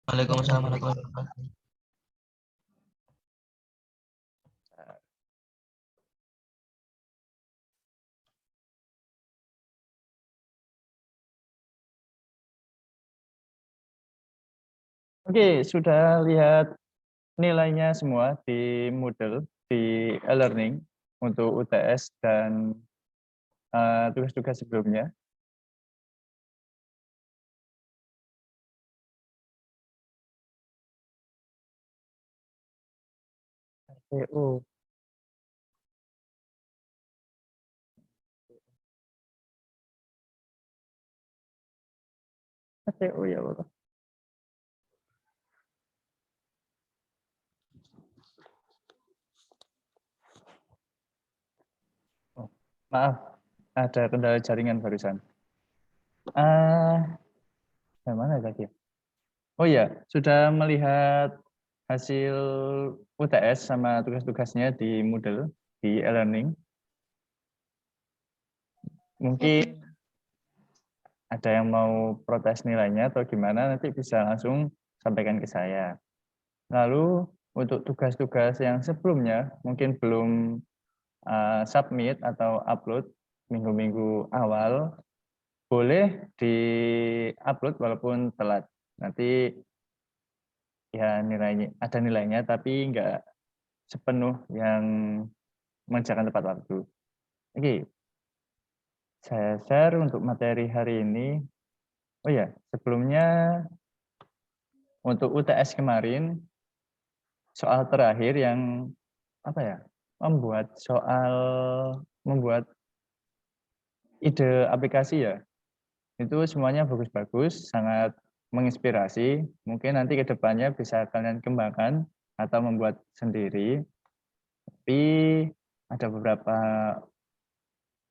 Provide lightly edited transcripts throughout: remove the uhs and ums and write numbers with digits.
Waalaikumsalam warahmatullahi wabarakatuh. Oke, sudah lihat nilainya semua di Moodle, di e-learning untuk UTS dan tugas-tugas sebelumnya. RTO. RTO ya Allah. Oh, maaf, ada kendala jaringan barusan. Mana tadi? Oh ya, sudah melihat hasil UTS sama tugas-tugasnya di Moodle, di e-learning. Mungkin ada yang mau protes nilainya atau gimana, nanti bisa langsung sampaikan ke saya. Lalu untuk tugas-tugas yang sebelumnya mungkin belum submit atau upload minggu-minggu awal, boleh di-upload walaupun telat. Nanti ya nilainya ada nilainya, tapi nggak sepenuh yang mengerjakan tepat waktu. Oke, saya share untuk materi hari ini. Oh ya, sebelumnya untuk UTS kemarin, soal terakhir yang apa ya, membuat ide aplikasi ya, itu semuanya bagus-bagus, sangat menginspirasi. Mungkin nanti ke depannya bisa kalian kembangkan atau membuat sendiri. Tapi ada beberapa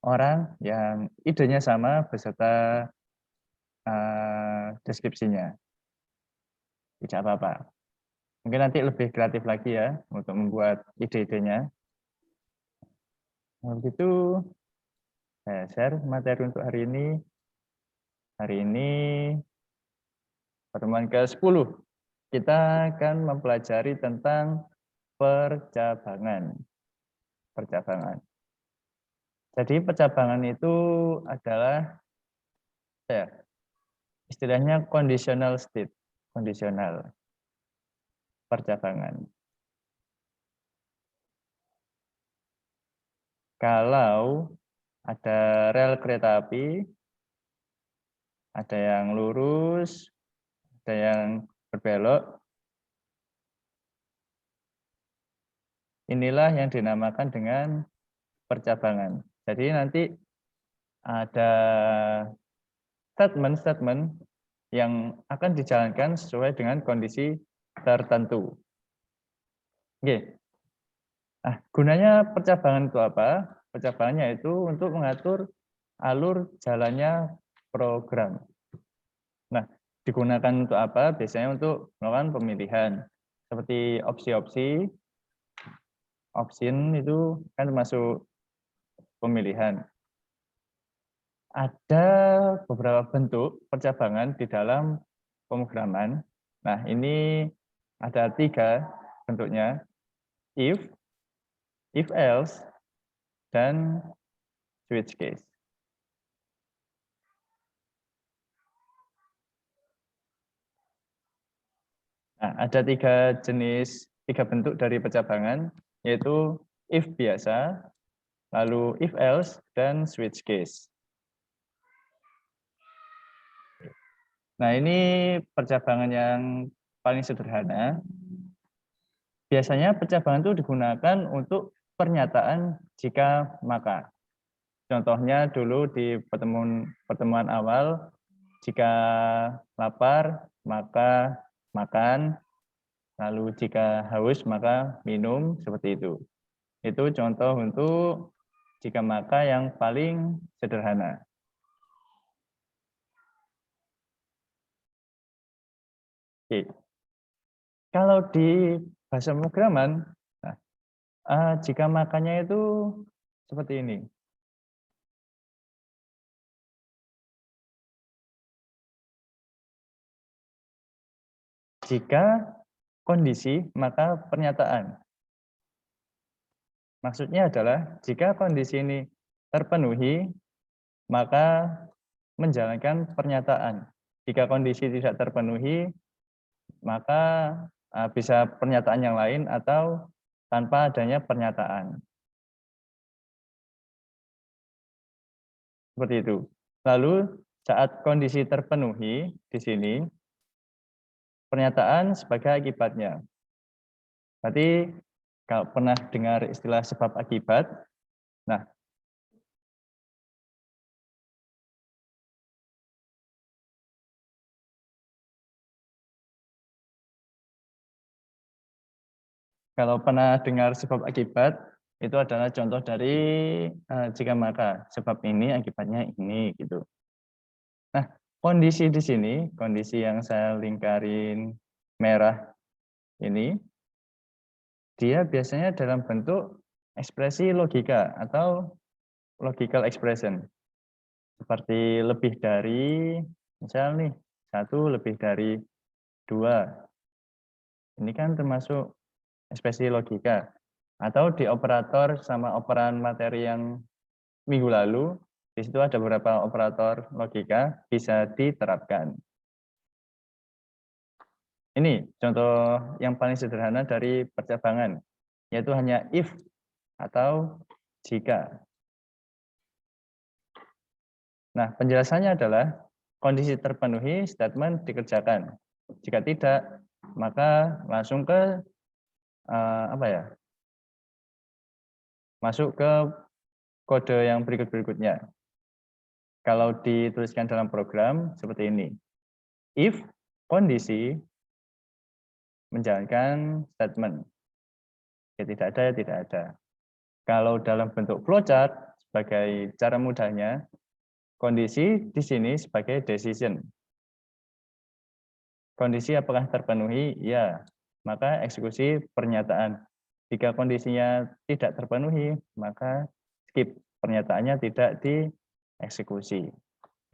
orang yang idenya sama beserta deskripsinya. Tidak apa-apa. Mungkin nanti lebih kreatif lagi ya untuk membuat ide-idenya. Nah, begitu saya share materi untuk hari ini. Hari ini pertemuan ke-10. Kita akan mempelajari tentang percabangan. Percabangan. Jadi percabangan itu adalah ya, istilahnya conditional state, kondisional percabangan. Kalau ada rel kereta api, ada yang lurus, ada yang berbelok, inilah yang dinamakan dengan percabangan. Jadi nanti ada statement-statement yang akan dijalankan sesuai dengan kondisi tertentu. Oke. Nah, gunanya percabangan itu apa? Percabangannya itu untuk mengatur alur jalannya program. Nah, digunakan untuk apa? Biasanya untuk melakukan pemilihan. Seperti opsi-opsi, option itu kan termasuk pemilihan. Ada beberapa bentuk percabangan di dalam pemrograman. Nah, ini ada 3 bentuknya, if else, dan switch case. Nah, ada 3 bentuk dari percabangan, yaitu if biasa, lalu if else, dan switch case. Nah, ini percabangan yang paling sederhana. Biasanya percabangan itu digunakan untuk pernyataan jika maka. Contohnya dulu di pertemuan awal, jika lapar maka makan, lalu jika haus maka minum, seperti itu. Itu contoh untuk jika maka yang paling sederhana. Oke. Kalau di bahasa pemrograman, jika makanya itu seperti ini. Jika kondisi, maka pernyataan. Maksudnya adalah jika kondisi ini terpenuhi, maka menjalankan pernyataan. Jika kondisi tidak terpenuhi, maka bisa pernyataan yang lain atau tanpa adanya pernyataan. Seperti itu. Lalu saat kondisi terpenuhi di sini, pernyataan sebagai akibatnya. Berarti kalau pernah dengar istilah sebab akibat, nah kalau pernah dengar sebab akibat, itu adalah contoh dari jika maka, sebab ini akibatnya ini gitu. Nah, kondisi di sini, kondisi yang saya lingkarin merah ini, dia biasanya dalam bentuk ekspresi logika atau logical expression. Seperti lebih dari, misal nih, 1 lebih dari 2. Ini kan termasuk ekspresi logika. Atau di operator sama operan materi yang minggu lalu, di situ ada beberapa operator logika bisa diterapkan. Ini contoh yang paling sederhana dari percabangan, yaitu hanya if atau jika. Nah, penjelasannya adalah kondisi terpenuhi, statement dikerjakan. Jika tidak, maka langsung ke masuk ke kode yang berikut-berikutnya. Kalau dituliskan dalam program seperti ini. If kondisi menjalankan statement. Ya tidak ada, ya tidak ada. Kalau dalam bentuk flowchart, sebagai cara mudahnya, kondisi di sini sebagai decision. Kondisi apakah terpenuhi? Ya, maka eksekusi pernyataan. Jika kondisinya tidak terpenuhi, maka skip. Pernyataannya tidak dieksekusi.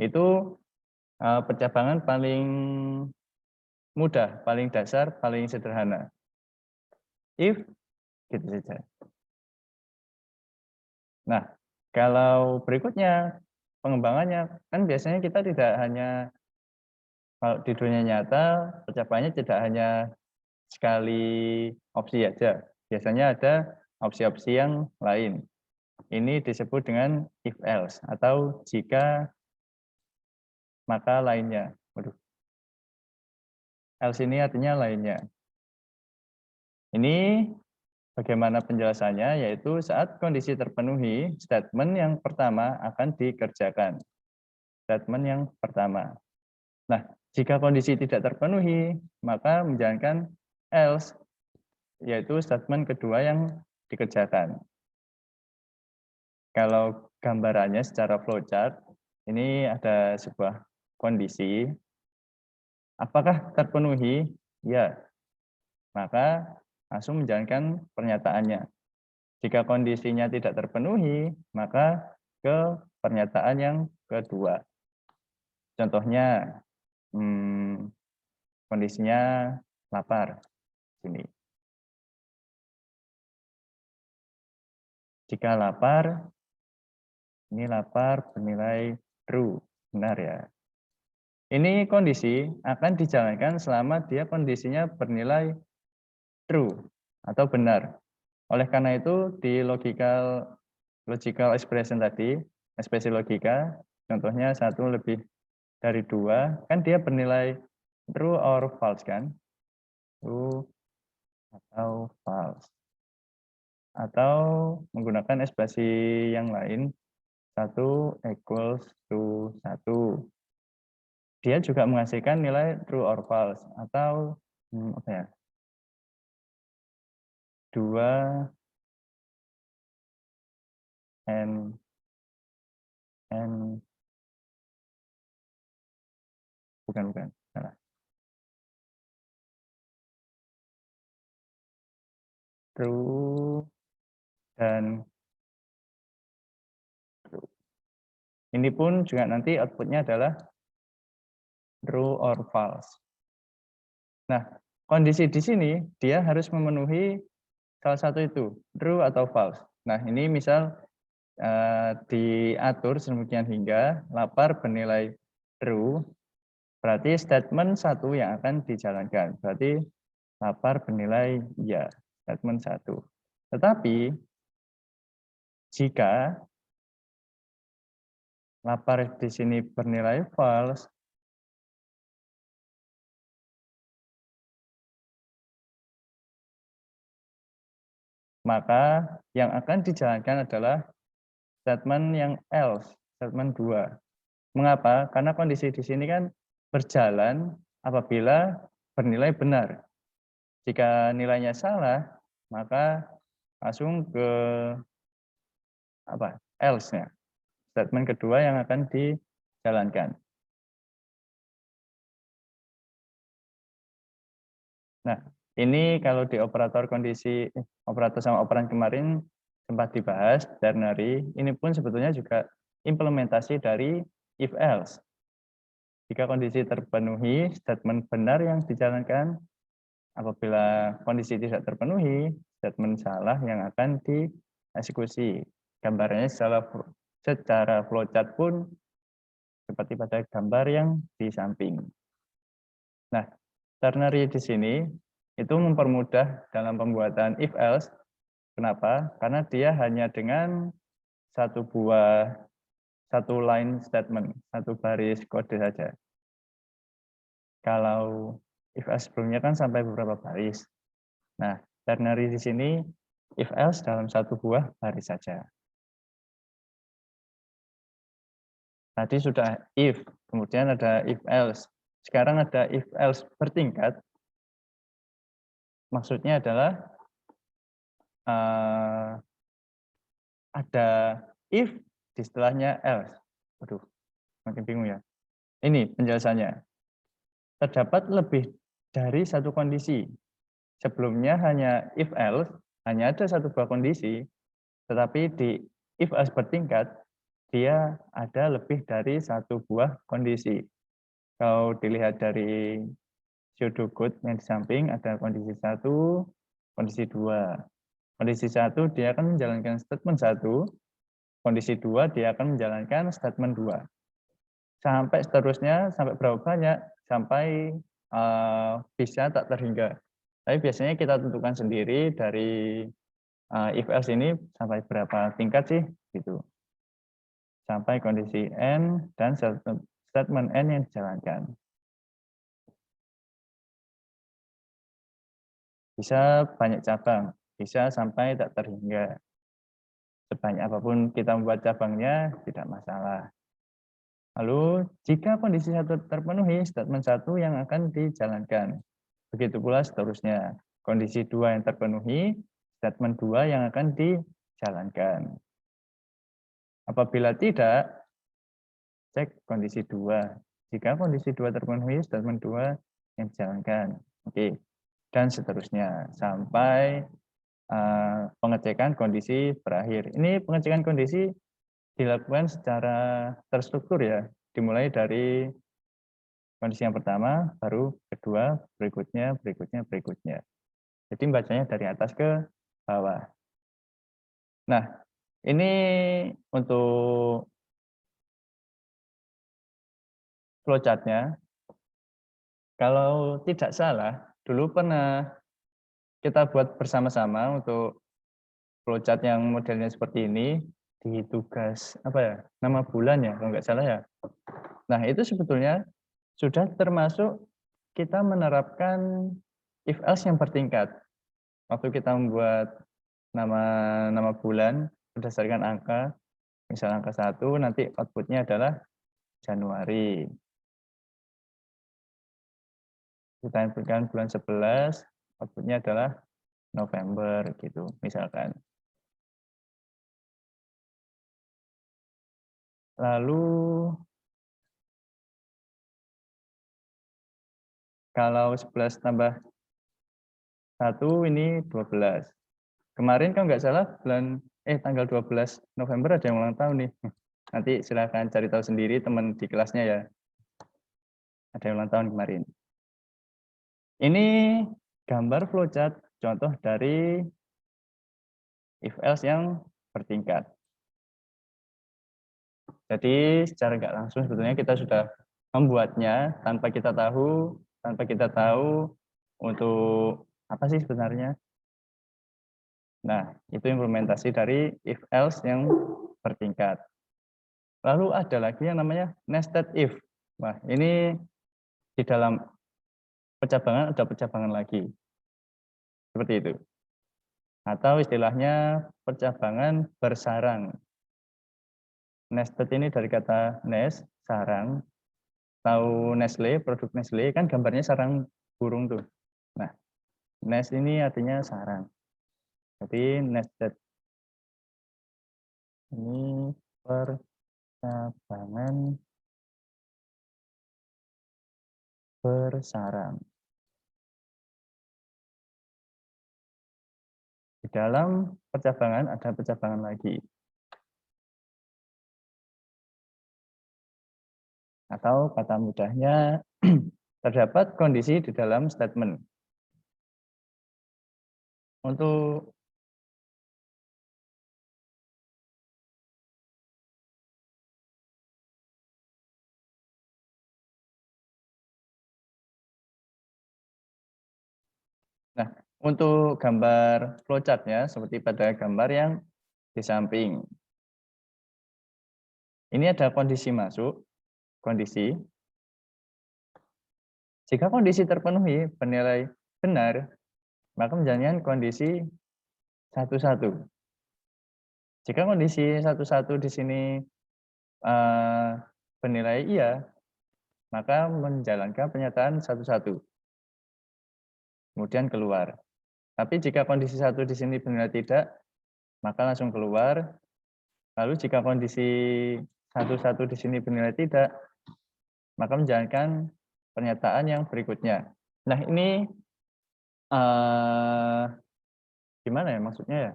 Itu percabangan paling mudah, paling dasar, paling sederhana. If, gitu saja. Nah, kalau berikutnya, pengembangannya, kan biasanya kita tidak hanya, kalau di dunia nyata, percabangannya tidak hanya sekali opsi aja. Biasanya ada opsi-opsi yang lain. Ini disebut dengan if else atau jika maka lainnya. Waduh. Else ini artinya lainnya. Ini bagaimana penjelasannya, yaitu saat kondisi terpenuhi, statement yang pertama akan dikerjakan. Statement yang pertama. Nah, jika kondisi tidak terpenuhi, maka menjalankan else, yaitu statement kedua yang dikerjakan. Kalau gambarannya secara flowchart, ini ada sebuah kondisi. Apakah terpenuhi? Ya. Maka langsung menjalankan pernyataannya. Jika kondisinya tidak terpenuhi, maka ke pernyataan yang kedua. Contohnya, kondisinya lapar. Sini. Jika lapar, ini lapar bernilai true, benar ya. Ini kondisi akan dijalankan selama dia kondisinya bernilai true atau benar. Oleh karena itu di logical expression tadi, ekspresi logika, contohnya 1 lebih dari 2, kan dia bernilai true or false kan? True atau false. Atau menggunakan ekspresi yang lain, 1 equals to 1. Dia juga menghasilkan nilai true or false atau 2 and bukan salah. True dan true. Ini pun juga nanti outputnya adalah true or false. Nah, kondisi di sini dia harus memenuhi salah satu itu, true atau false. Nah, ini misal diatur sedemikian hingga lapar bernilai true, berarti statement 1 yang akan dijalankan. Berarti lapar bernilai ya, statement 1. Tetapi jika lapar di sini bernilai false, maka yang akan dijalankan adalah statement yang else, statement 2. Mengapa? Karena kondisi di sini kan berjalan apabila bernilai benar. Jika nilainya salah, maka langsung ke else-nya. Statement kedua yang akan dijalankan. Nah, ini kalau di operator kondisi operator sama operan kemarin sempat dibahas ternary, ini pun sebetulnya juga implementasi dari if else. Jika kondisi terpenuhi, statement benar yang dijalankan. Apabila kondisi tidak terpenuhi, statement salah yang akan dieksekusi. Gambarnya secara flowchart pun seperti pada gambar yang di samping. Nah, ternary di sini itu mempermudah dalam pembuatan if else. Kenapa? Karena dia hanya dengan satu line statement, satu baris kode saja. Kalau if else sebelumnya kan sampai beberapa baris. Nah, ternary di sini if else dalam satu buah baris saja. Tadi sudah if, kemudian ada if else. Sekarang ada if else bertingkat. Maksudnya adalah ada if di setelahnya else. Waduh, makin bingung ya. Ini penjelasannya. Terdapat lebih dari satu kondisi. Sebelumnya hanya if else, hanya ada satu buah kondisi, tetapi di if else bertingkat, dia ada lebih dari satu buah kondisi. Kalau dilihat dari pseudocode yang di samping, ada kondisi 1, kondisi 2. Kondisi 1 dia akan menjalankan statement 1, kondisi 2 dia akan menjalankan statement 2. Sampai seterusnya, sampai berapa banyak, sampai bisa tak terhingga. Tapi biasanya kita tentukan sendiri dari if else ini sampai berapa tingkat sih, gitu. Sampai kondisi N dan statement N yang dijalankan. Bisa banyak cabang, bisa sampai tak terhingga. Sebanyak apapun kita membuat cabangnya, tidak masalah. Lalu, jika kondisi 1 terpenuhi, statement 1 yang akan dijalankan. Begitu pula seterusnya. Kondisi 2 yang terpenuhi, statement 2 yang akan dijalankan. Apabila tidak, cek kondisi 2. Jika kondisi 2 terpenuhi, statement 2 yang dijalankan. Oke. Dan seterusnya. Sampai pengecekan kondisi berakhir. Ini pengecekan kondisi dilakukan secara terstruktur ya. Dimulai dari kondisi yang pertama, baru kedua, berikutnya, berikutnya, berikutnya. Jadi bacanya dari atas ke bawah. Nah, ini untuk flowchart-nya. Kalau tidak salah, dulu pernah kita buat bersama-sama untuk flowchart yang modelnya seperti ini di tugas nama bulan ya, kalau nggak salah ya. Nah, itu sebetulnya sudah termasuk kita menerapkan if else yang bertingkat. Waktu kita membuat nama bulan berdasarkan angka, misal angka 1, nanti outputnya adalah Januari. Kita inputkan bulan 11, outputnya adalah November gitu, misalkan. Lalu kalau 11 tambah 1 ini 12. Kemarin kalau nggak salah tanggal 12 November ada yang ulang tahun nih. Nanti silakan cari tahu sendiri teman di kelasnya ya. Ada yang ulang tahun kemarin. Ini gambar flowchart contoh dari if else yang bertingkat. Jadi secara nggak langsung sebetulnya kita sudah membuatnya tanpa kita tahu untuk apa sih sebenarnya. Nah, itu implementasi dari if else yang bertingkat. Lalu ada lagi yang namanya nested if. Wah, ini di dalam pecabangan ada pecabangan lagi. Seperti itu. Atau istilahnya percabangan bersarang. Nested ini dari kata nest, sarang. Tahu Nestle, produk Nestle kan gambarnya sarang burung tuh. Nah, nest ini artinya sarang. Jadi nested ini percabangan bersarang. Di dalam percabangan ada percabangan lagi. Atau kata mudahnya terdapat kondisi di dalam statement. Untuk untuk gambar flowchart-nya seperti pada gambar yang di samping. Ini ada kondisi masuk, kondisi. Jika kondisi terpenuhi bernilai benar, maka menjalankan kondisi 1-1. Jika kondisi 1-1 di sini bernilai iya, maka menjalankan pernyataan 1-1. Kemudian keluar. Tapi jika kondisi 1 di sini bernilai tidak, maka langsung keluar. Lalu jika kondisi 1-1 di sini bernilai tidak, maka menjalankan pernyataan yang berikutnya. Nah, ini gimana ya maksudnya ya?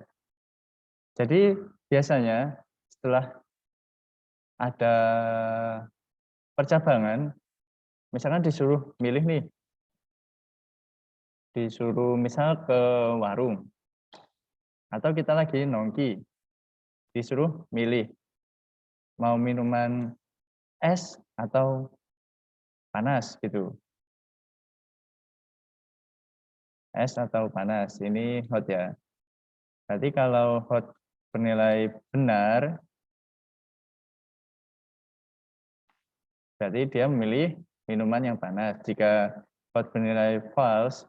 Jadi biasanya setelah ada percabangan, misalkan disuruh milih nih, disuruh misal ke warung, atau kita lagi nongki, disuruh milih, mau minuman es atau panas gitu. Es atau panas, ini hot ya. Berarti kalau hot bernilai benar, berarti dia memilih minuman yang panas. Jika hot bernilai false,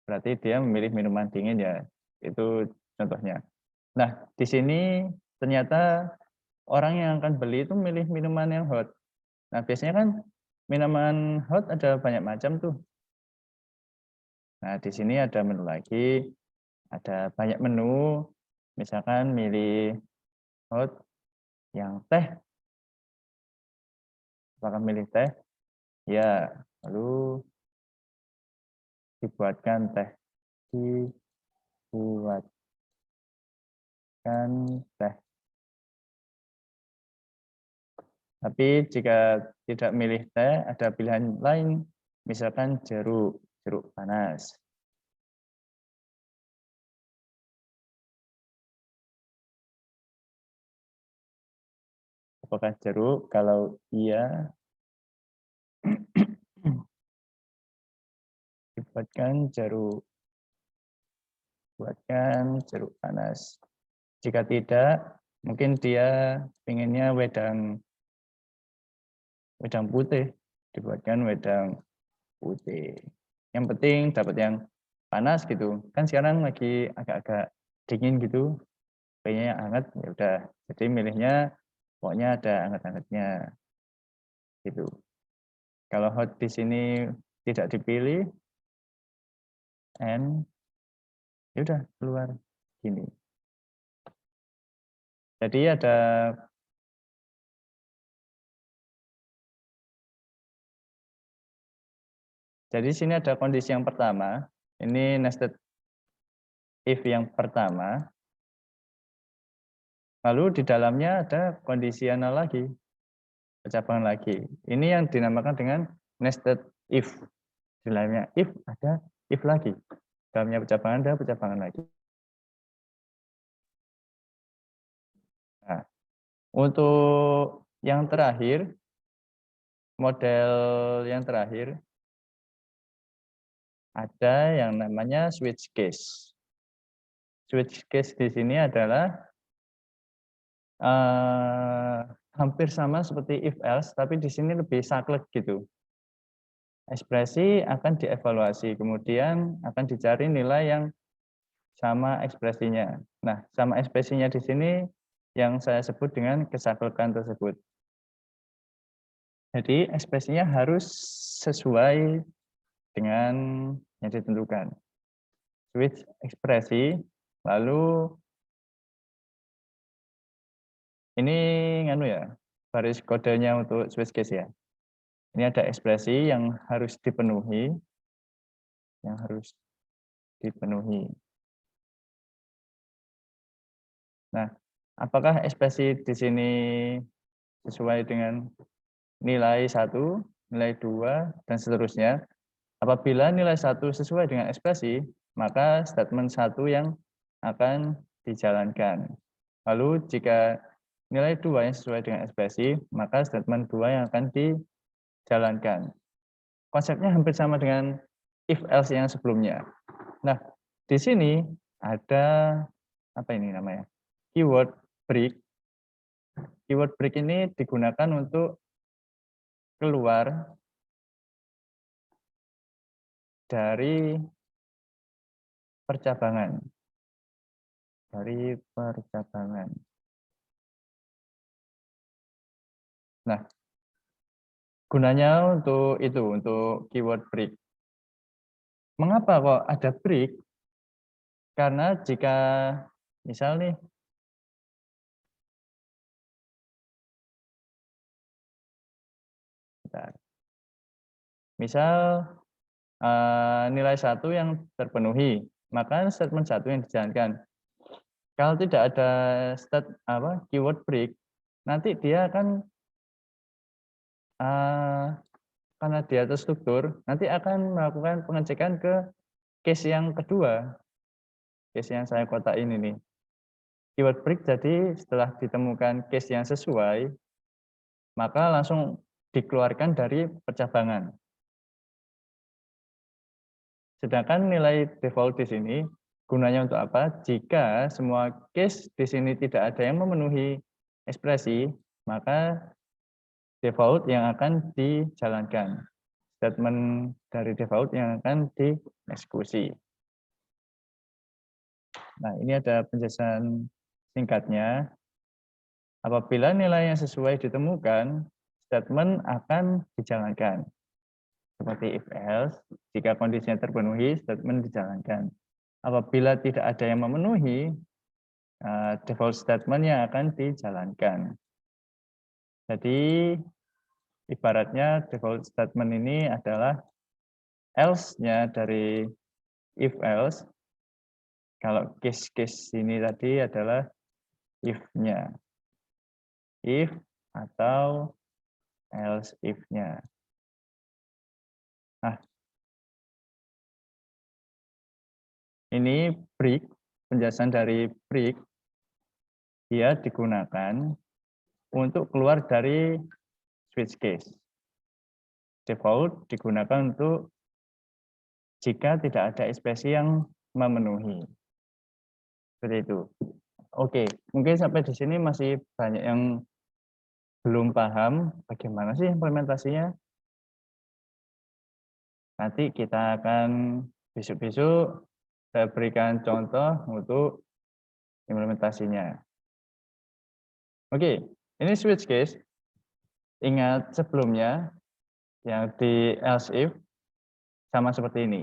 berarti dia memilih minuman dingin ya. Itu contohnya. Nah, di sini ternyata orang yang akan beli itu milih minuman yang hot. Nah, biasanya kan minuman hot ada banyak macam tuh. Nah, di sini ada menu lagi, ada banyak menu, misalkan milih hot yang teh. Apakah milih teh? Ya, lalu dibuatkan teh. Dibuatkan teh. Tapi jika tidak milih teh, ada pilihan lain, misalkan jeruk panas. Apakah jeruk? Kalau iya, dibuatkan jeruk. Buatkan jeruk panas. Jika tidak, mungkin dia pengennya wedang putih. Dibuatkan wedang putih. Yang penting dapat yang panas gitu. Kan sekarang lagi agak-agak dingin gitu. Pengennya yang hangat, ya udah. Jadi milihnya pokoknya ada hangat-hangatnya. Gitu. Kalau hot di sini tidak dipilih, and ya udah keluar gini. Jadi di sini ada kondisi yang pertama. Ini nested if yang pertama. Lalu di dalamnya ada conditional lagi. Percabangan lagi. Ini yang dinamakan dengan nested if. Di dalamnya if ada if lagi. Dalamnya percabangan ada percabangan lagi. Nah, untuk yang terakhir, model yang terakhir, ada yang namanya switch case. Switch case di sini adalah hampir sama seperti if else, tapi di sini lebih saklek gitu. Ekspresi akan dievaluasi, kemudian akan dicari nilai yang sama ekspresinya. Nah, sama ekspresinya di sini yang saya sebut dengan kesaklekan tersebut. Jadi ekspresinya harus sesuai dengan yang ditentukan. Switch ekspresi, lalu ini nganu ya, baris kodenya untuk switch case ya. Ini ada ekspresi yang harus dipenuhi, Nah, apakah ekspresi di sini sesuai dengan nilai 1, nilai 2, dan seterusnya? Apabila nilai 1 sesuai dengan ekspresi, maka statement 1 yang akan dijalankan. Lalu jika nilai 2 yang sesuai dengan ekspresi, maka statement 2 yang akan dijalankan. Konsepnya hampir sama dengan if else yang sebelumnya. Nah, di sini ada apa ini namanya? Keyword break. Keyword break ini digunakan untuk keluar dari percabangan. Nah, gunanya untuk itu, untuk keyword break. Mengapa kok ada break? Karena jika misal nih, misal nilai 1 yang terpenuhi, maka statement 1 yang dijalankan. Kalau tidak ada keyword break, nanti dia akan karena dia terstruktur, nanti akan melakukan pengecekan ke case yang kedua, case yang saya kotakin ini. Keyword break jadi setelah ditemukan case yang sesuai, maka langsung dikeluarkan dari percabangan. Sedangkan nilai default di sini gunanya untuk apa? Jika semua case di sini tidak ada yang memenuhi ekspresi, maka default yang akan dijalankan. Statement dari default yang akan dieksekusi. Nah, ini ada penjelasan singkatnya. Apabila nilai yang sesuai ditemukan, statement akan dijalankan. Seperti if else, jika kondisinya terpenuhi, statement dijalankan. Apabila tidak ada yang memenuhi, default statement yang akan dijalankan. Jadi, ibaratnya default statement ini adalah else-nya dari if else. Kalau case-case ini tadi adalah if-nya. If atau else if-nya. Nah, ini break, penjelasan dari break, dia digunakan untuk keluar dari switch case. Default digunakan untuk jika tidak ada ekspresi yang memenuhi. Seperti itu. Oke, mungkin sampai di sini masih banyak yang belum paham bagaimana sih implementasinya. Nanti kita akan besok-besok saya berikan contoh untuk implementasinya. Oke, ini switch case. Ingat sebelumnya yang di else if sama seperti ini.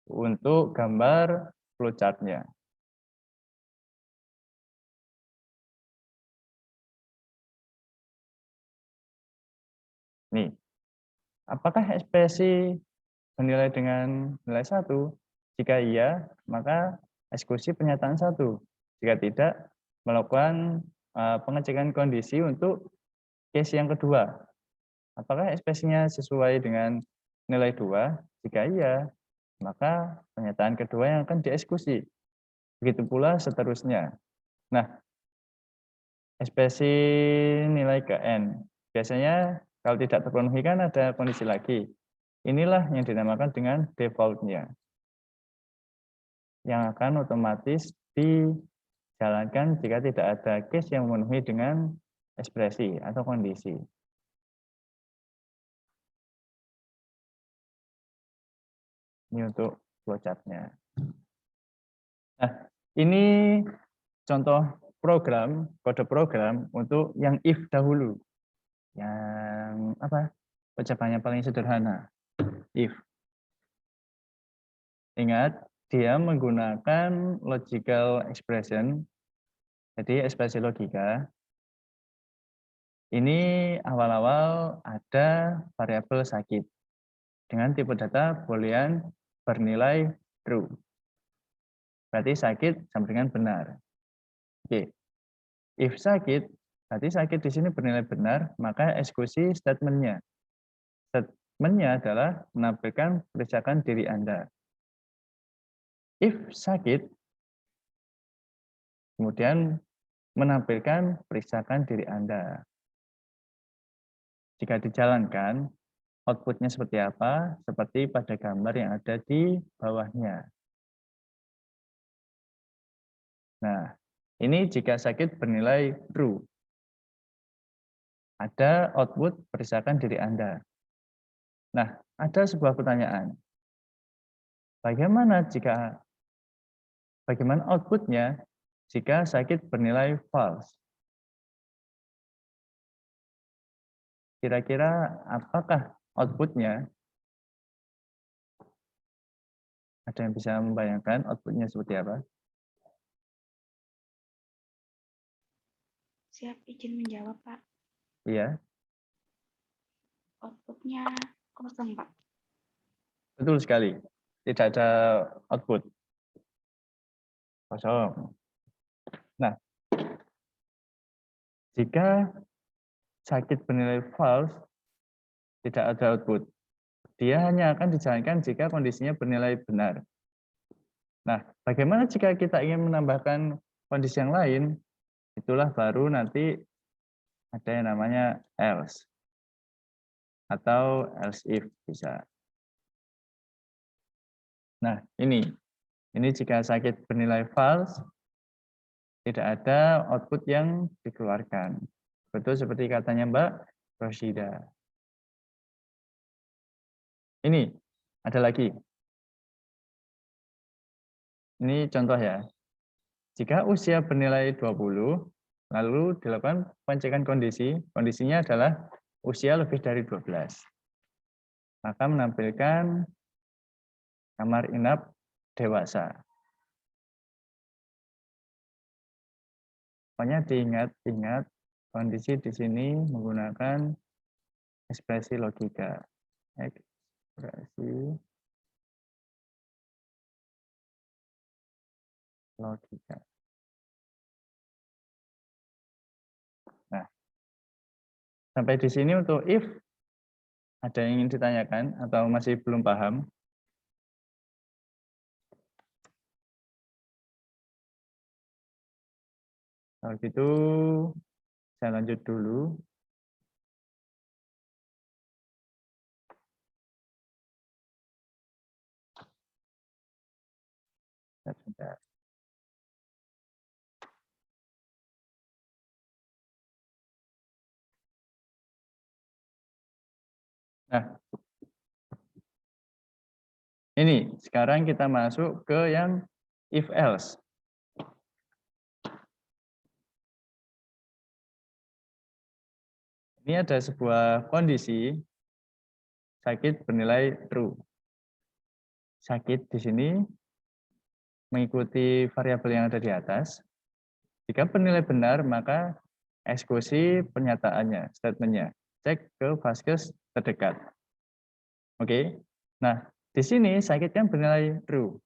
Untuk gambar flowchart-nya. Nih, apakah ekspresi bernilai dengan nilai 1? Jika iya, maka eksekusi pernyataan 1. Jika tidak, melakukan pengecekan kondisi untuk case yang kedua. Apakah ekspresinya sesuai dengan nilai 2? Jika iya, maka pernyataan kedua yang akan dieksekusi. Begitu pula seterusnya. Nah, ekspresi nilai Kn. Biasanya kalau tidak terpenuhi kan ada kondisi lagi. Inilah yang dinamakan dengan default-nya. Yang akan otomatis dijalankan jika tidak ada case yang memenuhi dengan ekspresi atau kondisi. Ini untuk flowchart-nya. Nah, ini contoh program, kode program untuk yang if dahulu. Yang apa? Ucapannya paling sederhana. If. Ingat, dia menggunakan logical expression. Jadi ekspresi logika. Ini awal-awal ada variabel sakit dengan tipe data boolean bernilai true. Berarti sakit sama dengan benar. Oke. If sakit, berarti sakit di sini bernilai benar, maka eksekusi statement-nya. Statement-nya adalah menampilkan periksakan diri Anda. If sakit, kemudian menampilkan periksakan diri Anda. Jika dijalankan, output-nya seperti apa? Seperti pada gambar yang ada di bawahnya. Nah, ini jika sakit bernilai true. Ada output periksakan diri Anda. Nah, ada sebuah pertanyaan. Bagaimana output-nya jika sakit bernilai false? Kira-kira apakah output-nya? Ada yang bisa membayangkan output-nya seperti apa? Siap izin menjawab, Pak. Iya. Outputnya kosong, Pak. Betul sekali. Tidak ada output. Kosong. Nah, jika sakit bernilai false, tidak ada output. Dia hanya akan dijalankan jika kondisinya bernilai benar. Nah, bagaimana jika kita ingin menambahkan kondisi yang lain? Itulah baru nanti ada yang namanya else. Atau else if bisa. Nah, ini jika sakit bernilai false, tidak ada output yang dikeluarkan. Betul seperti katanya Mbak Roshida. Ini, ada lagi. Ini contoh ya. Jika usia bernilai 20, lalu dilakukan pengecekan kondisi, kondisinya adalah usia lebih dari 12. Maka menampilkan kamar inap dewasa. Pokoknya diingat-ingat kondisi di sini menggunakan ekspresi logika. Ekspresi logika. Nah, sampai di sini untuk if, ada yang ingin ditanyakan atau masih belum paham? Kalau gitu, saya lanjut dulu. Sebentar. Nah, ini sekarang kita masuk ke yang if else. Ini ada sebuah kondisi sakit bernilai true. Sakit di sini mengikuti variabel yang ada di atas. Jika bernilai benar, maka eksekusi pernyataannya, statementnya. Cek ke vaskes terdekat. Oke. Nah, di sini sakit kan bernilai true.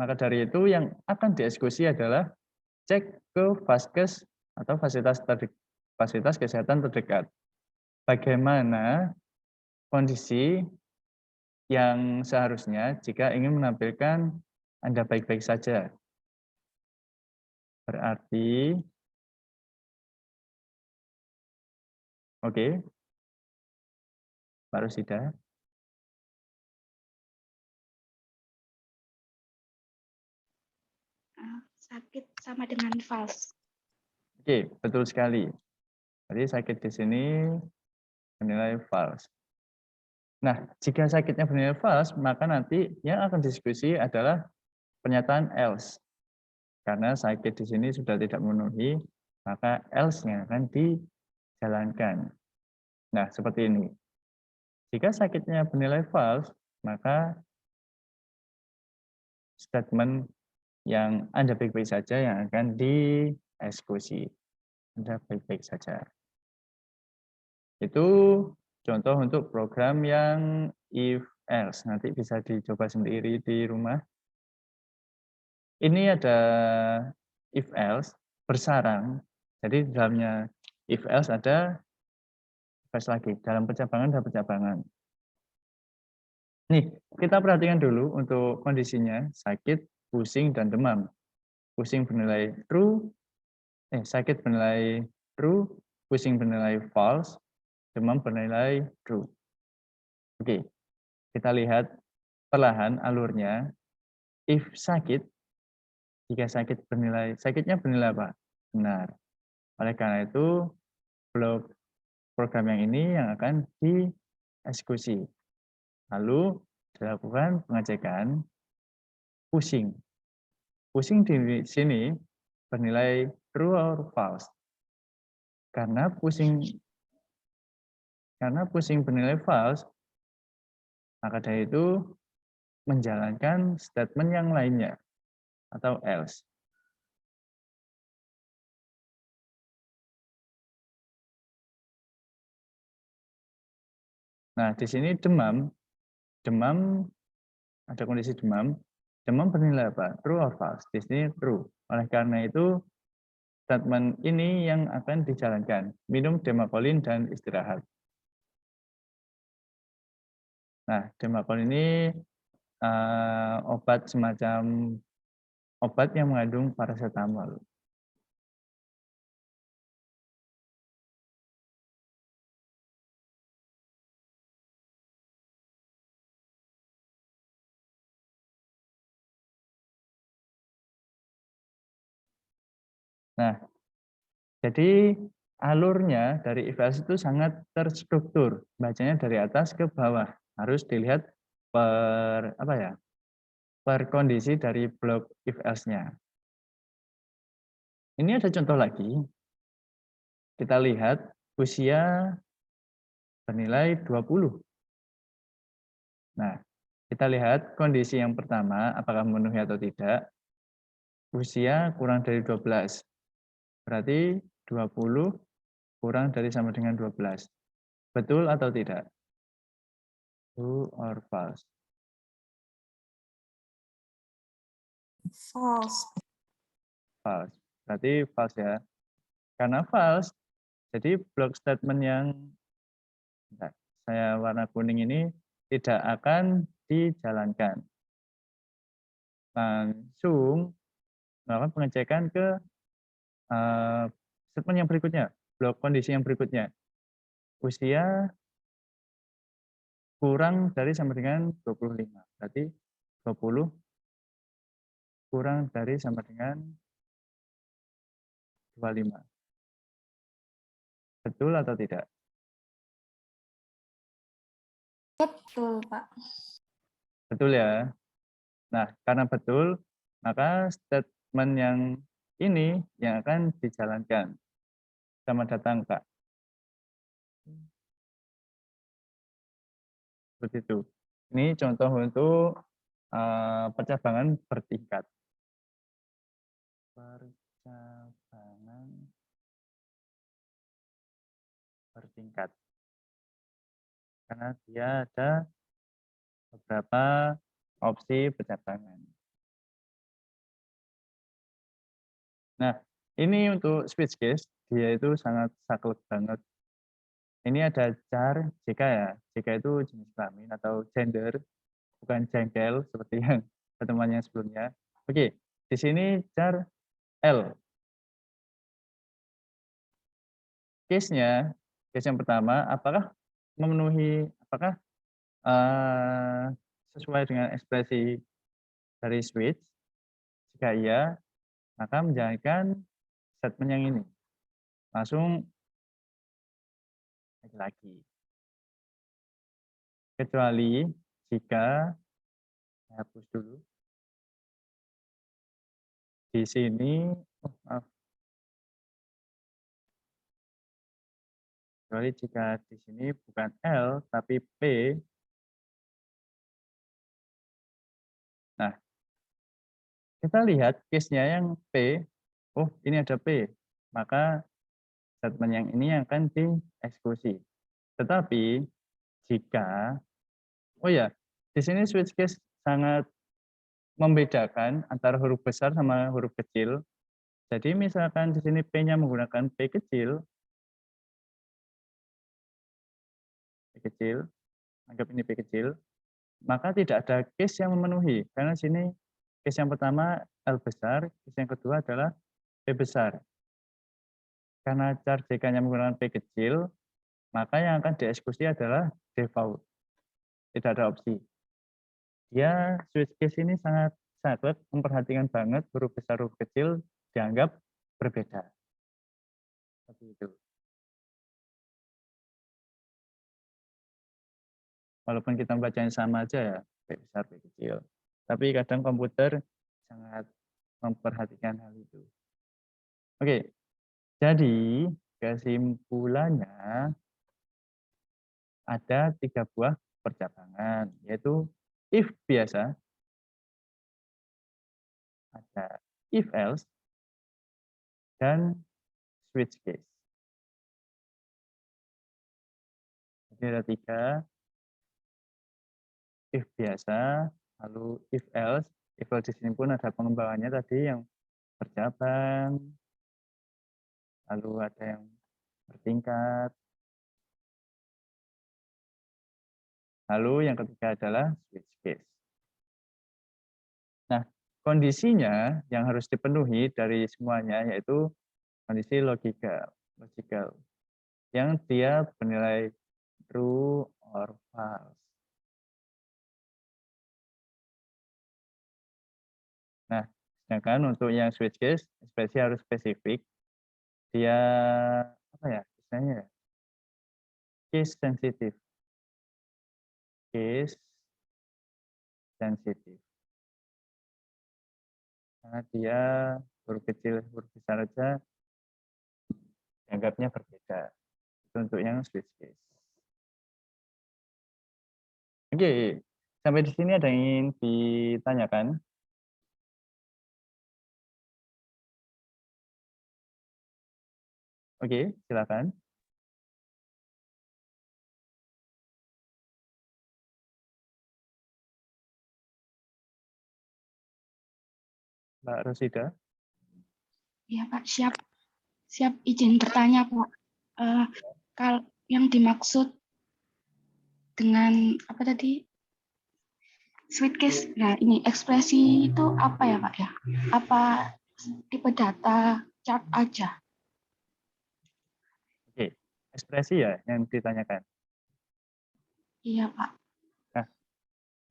Maka dari itu yang akan dieksekusi adalah cek ke vaskes atau fasilitas kesehatan terdekat. Bagaimana kondisi yang seharusnya jika ingin menampilkan Anda baik-baik saja. Berarti, oke, Pak Rusida. Sakit sama dengan false. Oke, betul sekali. Jadi sakit di sini bernilai false. Nah, jika sakitnya bernilai false, maka nanti yang akan diskusi adalah pernyataan else. Karena sakit di sini sudah tidak memenuhi, maka else-nya akan dijalankan. Nah, seperti ini. Jika sakitnya bernilai false, maka statement yang Anda baik-baik saja yang akan dieksekusi. Anda baik-baik saja. Itu contoh untuk program yang if else. Nanti bisa dicoba sendiri di rumah. Ini ada if else bersarang. Jadi di dalamnya if else ada lagi. Dalam percabangan ada percabangan. Nih, kita perhatikan dulu untuk kondisinya sakit, pusing, dan demam. Pusing bernilai true, sakit bernilai true, pusing bernilai false, demam bernilai true. Oke, kita lihat perlahan alurnya. If sakit, jika sakitnya bernilai apa? Benar. Oleh karena itu, blok program yang ini yang akan dieksekusi. Lalu dilakukan pengecekan pusing. Pusing di sini bernilai true or false. Karena pusing bernilai false, maka dari itu menjalankan statement yang lainnya atau else. Nah, di sini demam ada kondisi demam bernilai apa? True or false? Di sini true. Oleh karena itu statement ini yang akan dijalankan. Minum demakolin dan istirahat. Nah, demakolin ini obat semacam obat yang mengandung paracetamol. Nah, jadi alurnya dari if else itu sangat terstruktur. Bacanya dari atas ke bawah. Harus dilihat per kondisi dari blok if else-nya. Ini ada contoh lagi. Kita lihat usia bernilai 20. Nah, kita lihat kondisi yang pertama apakah memenuhi atau tidak. Usia kurang dari 12. Berarti 20 kurang dari sama dengan 12. Betul atau tidak? True or false? False. False. Berarti false ya. Karena false, jadi block statement yang saya warna kuning ini tidak akan dijalankan. Langsung melakukan pengecekan ke statement yang berikutnya, blok kondisi yang berikutnya. Usia kurang dari sama dengan 25. Berarti 20 kurang dari sama dengan 25. Betul atau tidak? Betul, Pak. Betul ya. Nah, karena betul, maka statement yang ini yang akan dijalankan. Selamat datang, Kak. Seperti itu. Ini contoh untuk percabangan bertingkat. Percabangan bertingkat. Karena dia ada beberapa opsi percabangan. Nah, ini untuk speech case, dia itu sangat saklek banget. Ini ada jar, jika ya, jika itu jenis kelamin atau gender, bukan jengkel seperti yang pertemuan yang sebelumnya. Oke, di sini char L. Case-nya, case yang pertama, apakah sesuai dengan ekspresi dari switch? Jika iya, maka menjalankan statement yang ini. Langsung lagi. Kecuali jika, saya hapus dulu. Di sini, maaf. Kecuali jika di sini bukan L, tapi P. Nah, kita lihat case-nya yang P. Oh, ini ada P. Maka statement yang ini akan dieksekusi. Tetapi jika, oh ya, di sini switch case sangat membedakan antara huruf besar sama huruf kecil. Jadi misalkan di sini P-nya menggunakan P kecil, anggap ini P kecil, maka tidak ada case yang memenuhi. Karena di sini case yang pertama L besar, case yang kedua adalah P besar. Karena char JK-nya menggunakan P kecil, maka yang akan dieksekusi adalah default. Tidak ada opsi. Dia switch case ini sangat memperhatikan banget huruf besar huruf kecil dianggap berbeda. Seperti itu. Walaupun kita membacanya sama aja ya, P besar P kecil. Tapi kadang komputer sangat memperhatikan hal itu. Oke. Jadi kesimpulannya ada 3 buah percabangan, yaitu if biasa, ada if else, dan switch case. Jadi ada 3, if biasa, lalu if else di sini pun ada pengembangannya tadi yang bercabang, lalu ada yang bertingkat, lalu yang ketiga adalah switch case. Nah, kondisinya yang harus dipenuhi dari semuanya yaitu kondisi logical yang dia bernilai true or false. Nah, sedangkan untuk yang switch case, ekspresi harus spesifik. Dia apa ya? Istilahnya ya? Case sensitif. Case sensitif. Karena dia huruf kecil, huruf besar aja dianggapnya berbeda. Itu untuk yang switch case. Oke, sampai di sini ada yang ingin ditanyakan? Oke, silakan. Mbak Rosida. Iya Pak, siap izin bertanya Pak. Kalau yang dimaksud dengan apa tadi switch case, nah ini ekspresi itu apa ya Pak ya? Apa tipe data chart aja? Oke, ekspresi ya yang ditanyakan. Iya Pak. Nah,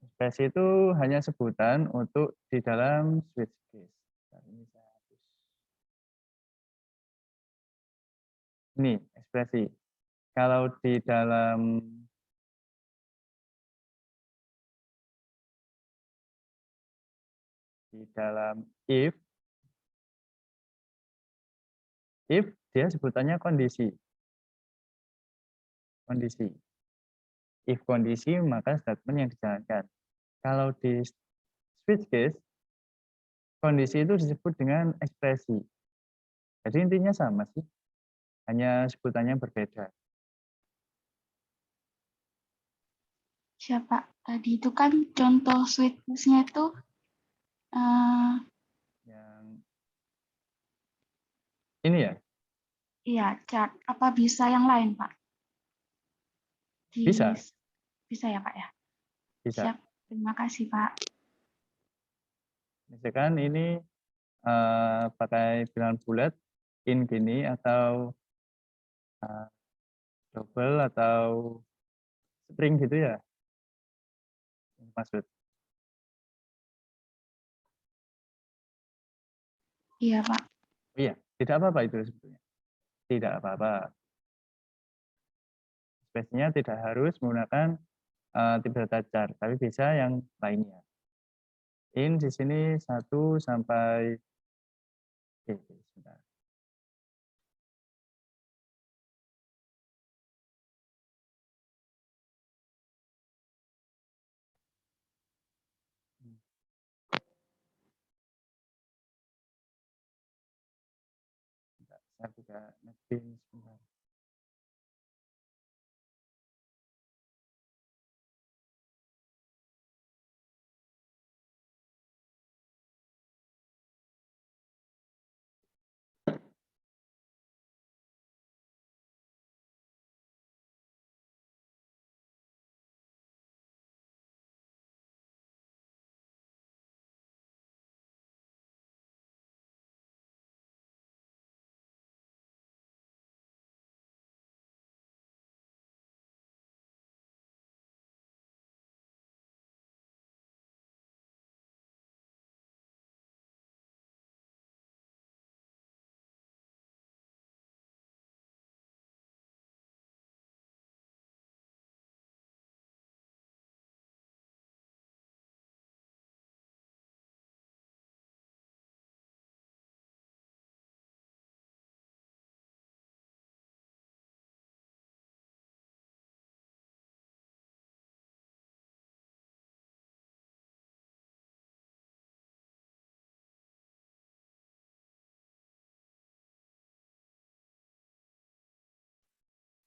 ekspresi itu hanya sebutan untuk di dalam switch case. Ini ekspresi. Kalau di dalam if dia sebutannya kondisi. If kondisi maka statement yang dijalankan. Kalau di switch case kondisi itu disebut dengan ekspresi. Jadi intinya sama sih. Hanya sebutannya berbeda. Siapa? Tadi itu kan contoh switch case-nya itu Yang ini ya? iya, chart. Apa bisa yang lain, Pak? Bisa. Bisa ya, Pak ya? Bisa. Siap. Terima kasih, Pak. Misalkan ini pakai bilangan bulat, in gini, atau double, atau string gitu ya? Maksud. Iya, Pak. Oh iya, tidak apa-apa itu sebetulnya. Tidak apa-apa. Spesiesnya tidak harus menggunakan tipe data chart, tapi bisa yang lainnya. In di sini 1 sampai sebentar. Saya buka Netbeans sebentar.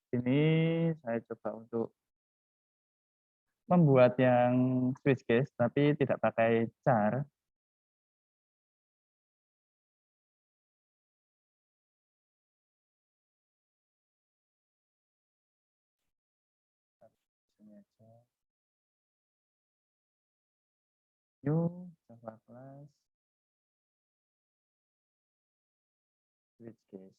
Ini saya coba untuk membuat yang switch case, tapi tidak pakai char. New Java class switch case.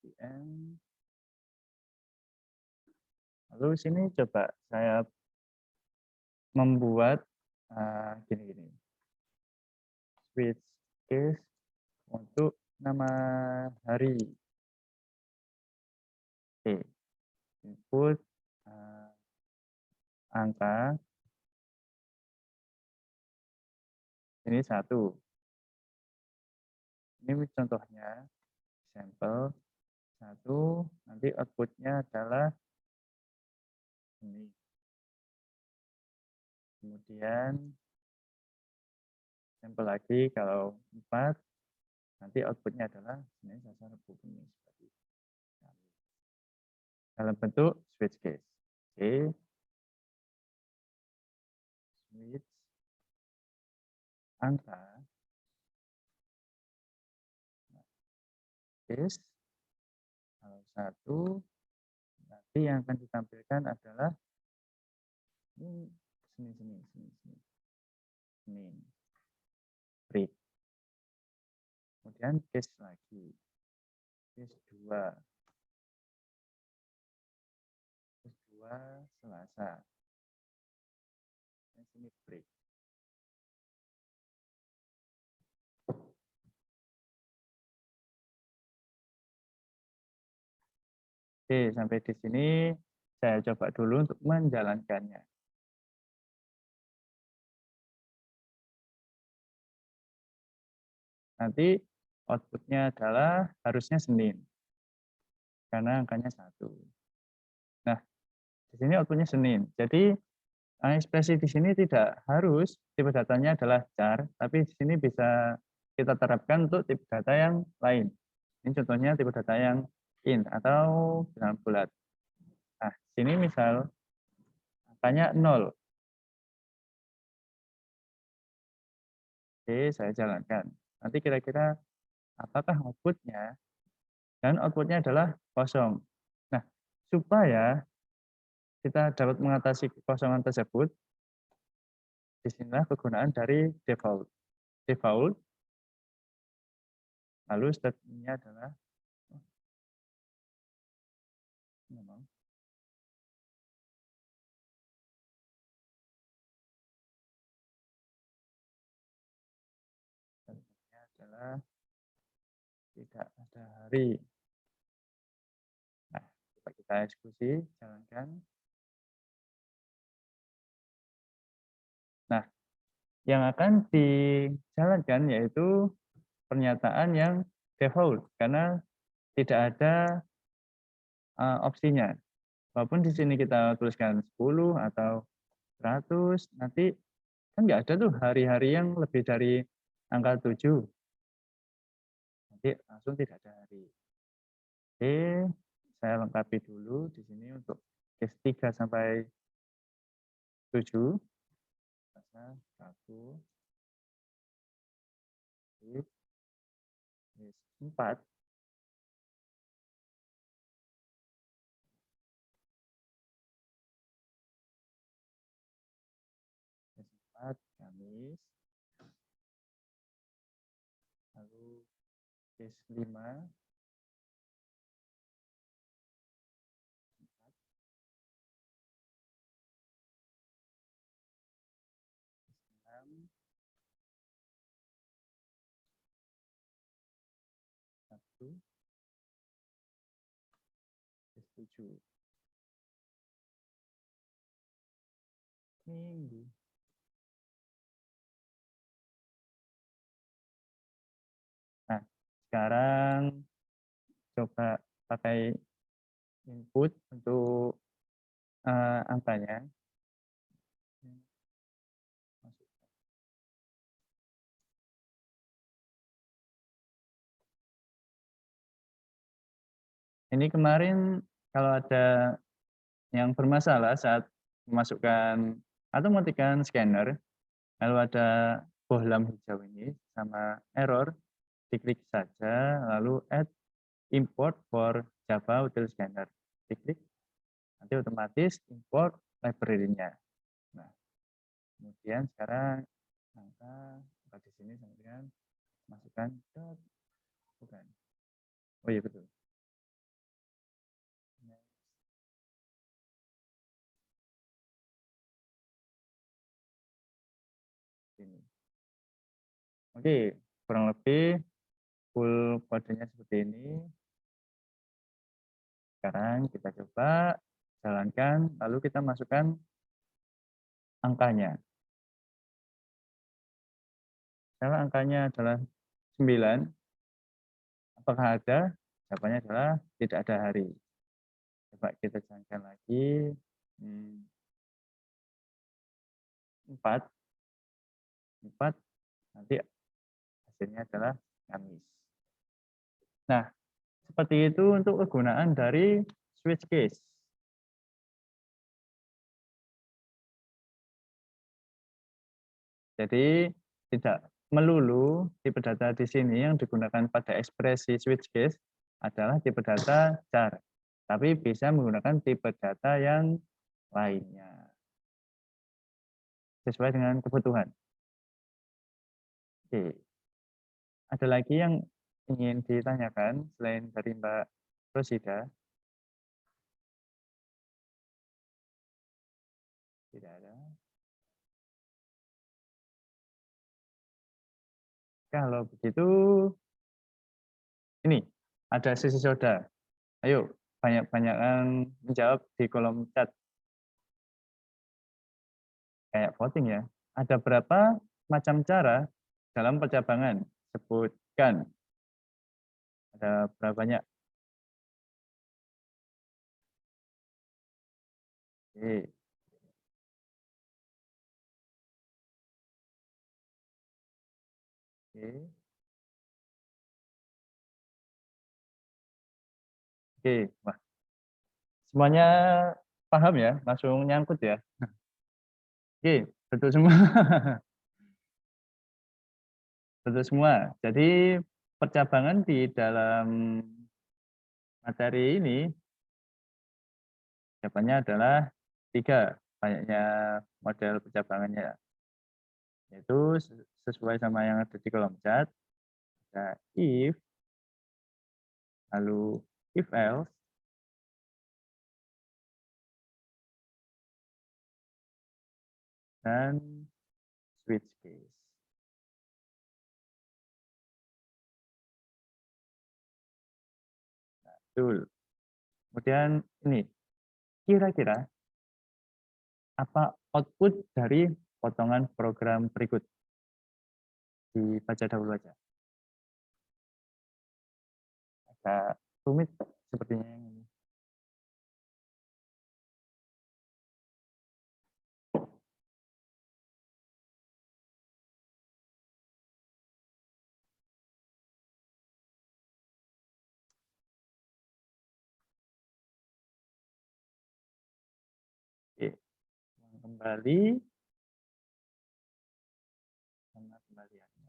SVN. Lalu sini coba saya membuat gini-gini. Switch case untuk nama hari. Oke. Input angka. Ini 1. Ini contohnya. Sampel 1. Nanti outputnya adalah ini. Kemudian sampel lagi kalau 4, nanti outputnya adalah ini sasar bunyi seperti ini. Dalam bentuk switch case. Oke. Switch angka case kalau 1, nanti yang akan ditampilkan adalah ini sini. Break. Kemudian case lagi. Case 2. Case 2 Selasa. Dan sini break. Oke, sampai di sini saya coba dulu untuk menjalankannya. Nanti outputnya adalah harusnya Senin. Karena angkanya 1. Nah, Di sini outputnya Senin. Jadi ekspresi di sini tidak harus tipe datanya adalah char, tapi di sini bisa kita terapkan untuk tipe data yang lain. Ini contohnya tipe data yang int atau bilangan bulat. Nah, sini misal angkanya 0. Oke, saya jalankan. Nanti kira-kira apakah outputnya? Dan outputnya adalah kosong. Nah, supaya kita dapat mengatasi kekosongan tersebut, disinilah kegunaan dari default. Default, lalu stepnya adalah adalah tidak ada hari. Nah, coba kita eksekusi, jalankan. Nah, yang akan dijalankan yaitu pernyataan yang default karena tidak ada opsinya. Walaupun di sini kita tuliskan 10 atau 100, nanti kan nggak ada tuh hari-hari yang lebih dari angka 7. Nanti langsung tidak ada hari. Oke, saya lengkapi dulu di sini untuk case 3 sampai 7. 1, 4. Kamis. Lalu case 5. 6. 1. Case 7. Minggu. Nah, sekarang coba pakai input untuk angkanya. Ini kemarin kalau ada yang bermasalah saat memasukkan atau mematikan scanner, lalu ada bohlam hijau ini sama error, diklik saja, lalu add import for Java util scanner. Diklik, nanti otomatis import library-nya. Nah, kemudian sekarang angka di sini kemudian masukkan dot, bukan. Oh iya betul. Ini. Oke, kurang lebih full kodenya seperti ini. Sekarang kita coba jalankan, lalu kita masukkan angkanya. Kalau angkanya adalah 9, apakah ada? Jawabannya adalah tidak ada hari. Coba kita jalankan lagi. 4. Nanti hasilnya adalah Kamis. Nah, seperti itu untuk kegunaan dari switch case. Jadi tidak melulu tipe data di sini yang digunakan pada ekspresi switch case adalah tipe data char, tapi bisa menggunakan tipe data yang lainnya sesuai dengan kebutuhan. Oke. Ada lagi yang ingin ditanyakan selain dari Mbak Rosida? Tidak ada. Kalau begitu, ini ada sesi soda. Ayo, banyak-banyakan menjawab di kolom chat. Kayak voting ya. Ada berapa macam cara dalam percabangan? Sebutkan. Ada berapa banyak? Oke. Oke. Oke. Wah, semuanya paham ya? Langsung nyangkut ya? Oke, betul semua. Betul semua. Jadi percabangan di dalam materi ini jawabannya adalah 3 banyaknya model percabangannya. Yaitu sesuai sama yang ada di kolom chat. Ada if, lalu if else, dan switch case. Nah, betul. Kemudian ini, kira-kira apa output dari potongan program berikut? Dibaca dahulu aja. Agak rumit sepertinya yang ini. Oke, kembali sama kembaliannya.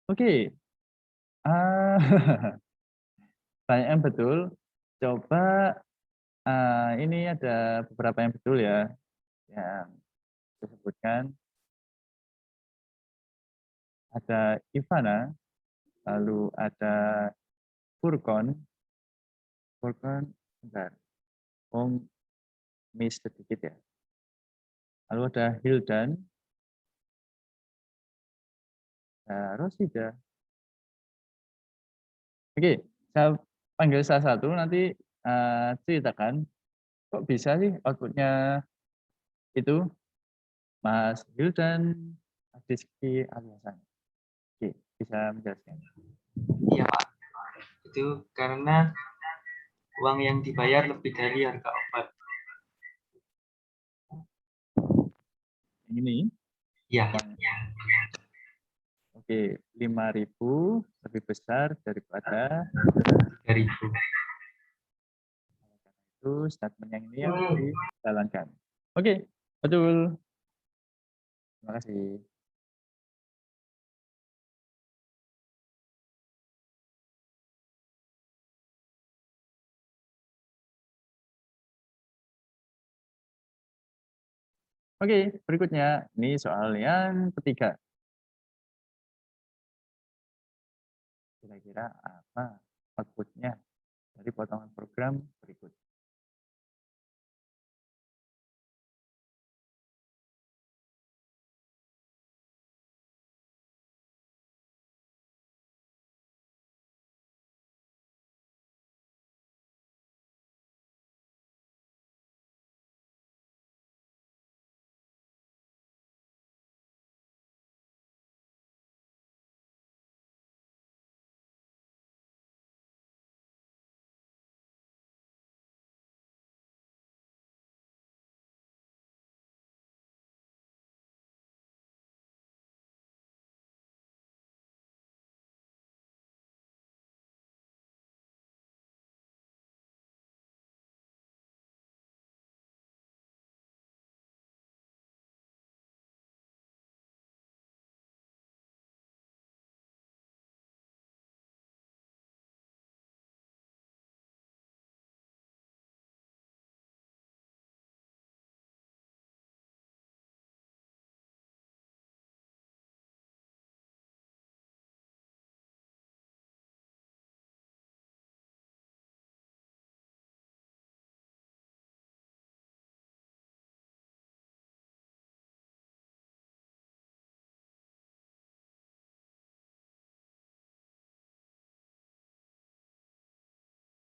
Oke, ah, banyak yang betul. Coba ini ada beberapa yang betul ya, yang disebutkan. Ada Ivana, lalu ada Furkon, bentar, miss sedikit ya. Lalu ada Hildan, Rosida. Oke, saya panggil salah satu, nanti ceritakan kok bisa sih outputnya itu Mas Hildan Adiski Aliasan. Oke, bisa menjelaskan. Iya Pak, itu karena uang yang dibayar lebih dari harga obat. Yang ini? Iya. Oke, 5.000 lebih besar daripada 3.000. itu statement yang ini yang dijalankan. Oke, betul. Terima kasih. Oke, berikutnya ini soal yang ketiga. Kira-kira apa outputnya dari potongan program berikut?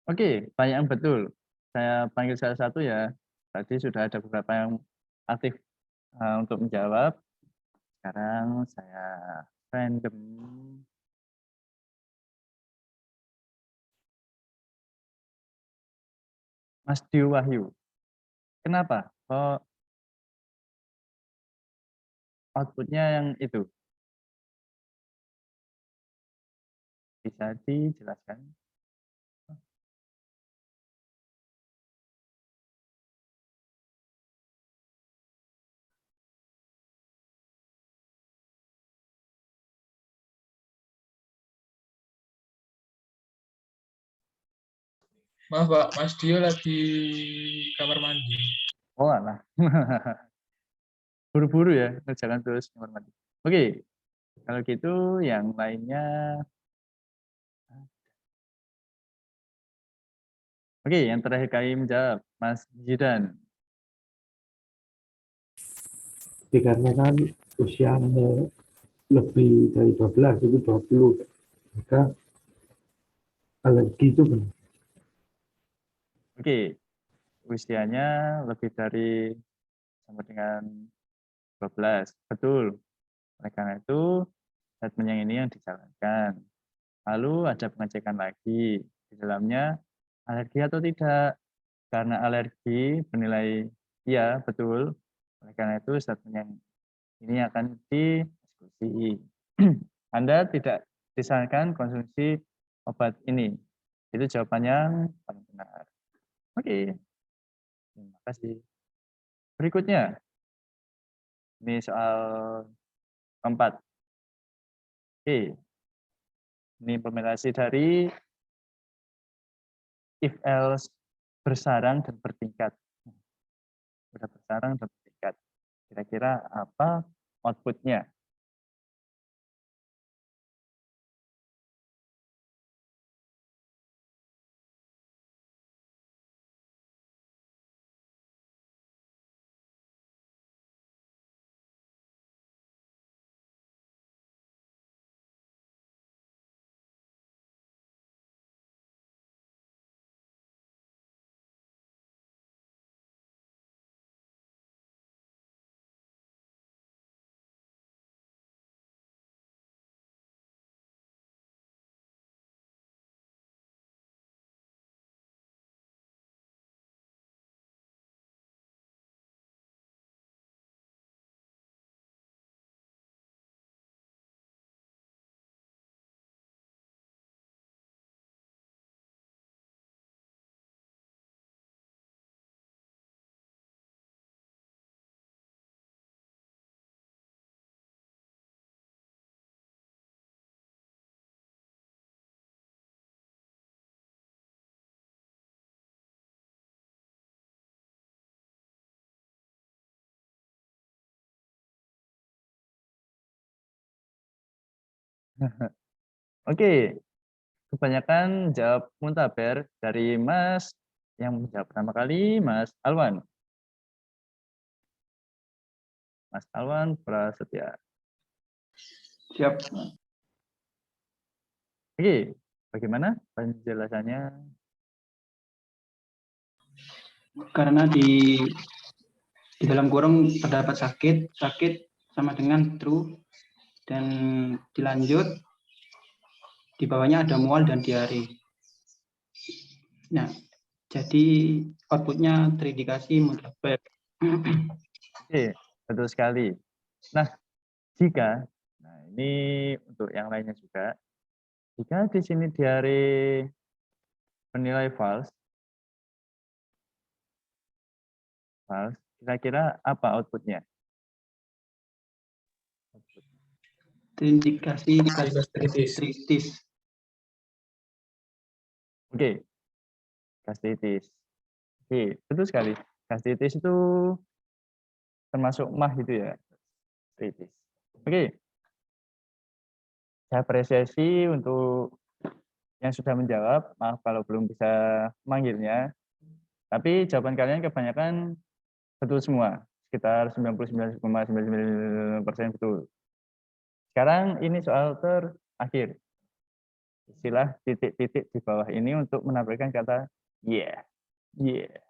Oke, banyak yang betul. Saya panggil salah satu ya. Tadi sudah ada beberapa yang aktif untuk menjawab. Sekarang saya random. Mas Dio Wahyu. Kenapa? Oh, outputnya yang itu. Bisa dijelaskan? Maaf Pak, Mas Dio lagi kamar mandi. Oh alah. Buru-buru ya, kerjakan terus kamar mandi. Oke, kalau gitu yang lainnya. Oke, yang terakhir kali menjawab, Mas Jidan. Dikarenakan usianya lebih dari 12 itu 20, maka alergi itu benar. Oke, usianya lebih dari sama dengan 12. Betul. Oleh karena itu, statement yang ini yang dijalankan. Lalu ada pengecekan lagi. Di dalamnya alergi atau tidak. Karena alergi bernilai iya, betul. Oleh karena itu, statement yang ini akan didiskusi. Anda tidak disarankan konsumsi obat ini. Itu jawabannya yang paling benar. Oke, terima kasih. Berikutnya, ini soal keempat. Oke, ini implementasi dari if else bersarang dan bertingkat. Sudah bersarang dan bertingkat. Kira-kira apa outputnya? Oke, kebanyakan jawab muntaber dari Mas yang menjawab pertama kali, Mas Alwan. Mas Alwan Prasetya. Siap. Oke, bagaimana penjelasannya? Karena di dalam kurung terdapat sakit sama dengan true, dan dilanjut di bawahnya ada mual dan diare. Nah, jadi outputnya terindikasi muntaber. Oke, betul sekali. Nah, jika, nah ini untuk yang lainnya juga, jika di sini diare bernilai false, kira-kira apa outputnya? Terindikasi Gastritis. gastritis. Oke, gastritis. Oke, betul sekali. Gastritis itu termasuk mah itu ya, gastritis. Oke, saya apresiasi untuk yang sudah menjawab. Maaf kalau belum bisa manggilnya. Tapi jawaban kalian kebanyakan betul semua. Sekitar 99,99% betul. Sekarang ini soal terakhir. Isilah titik-titik di bawah ini untuk menampilkan kata yeah. Yeah.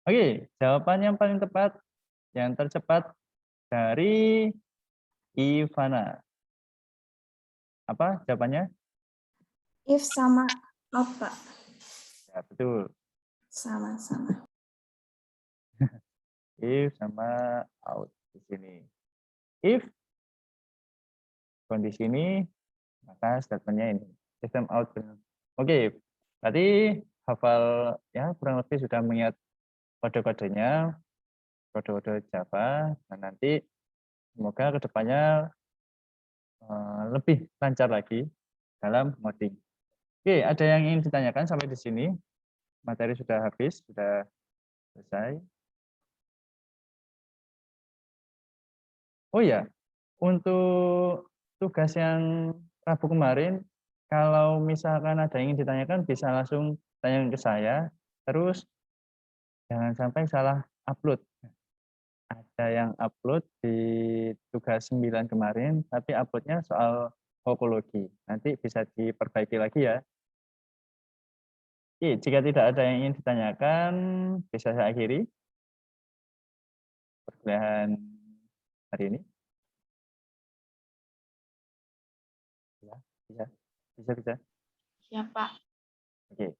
Oke, jawaban yang paling tepat, yang tercepat dari Ivana. Apa jawabannya? If sama out, Pak. Ya, betul. Sama-sama. If sama out di sini. If kondisi ini, maka statementnya ini. System out. Oke, berarti hafal ya kurang lebih sudah mengingat kode-kodenya, kode-kode Java, dan nanti semoga kedepannya lebih lancar lagi dalam ngoding. Oke, ada yang ingin ditanyakan sampai di sini? Materi sudah habis, sudah selesai. Oh ya, untuk tugas yang Rabu kemarin, kalau misalkan ada yang ingin ditanyakan, bisa langsung tanya ke saya. Terus jangan sampai salah upload. Ada yang upload di tugas 9 kemarin, tapi uploadnya soal topologi. Nanti bisa diperbaiki lagi ya. Oke, jika tidak ada yang ingin ditanyakan, bisa saya akhiri perkuliahan hari ini. Ya, bisa. Ya, Pak. Oke.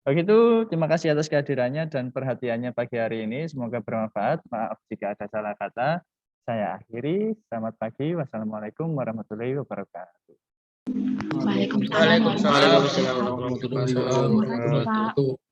Begitu, terima kasih atas kehadirannya dan perhatiannya pagi hari ini. Semoga bermanfaat. Maaf jika ada salah kata. Saya akhiri. Selamat pagi. Wassalamualaikum warahmatullahi wabarakatuh. Waalaikumsalam. Waalaikumsalam warahmatullahi wabarakatuh.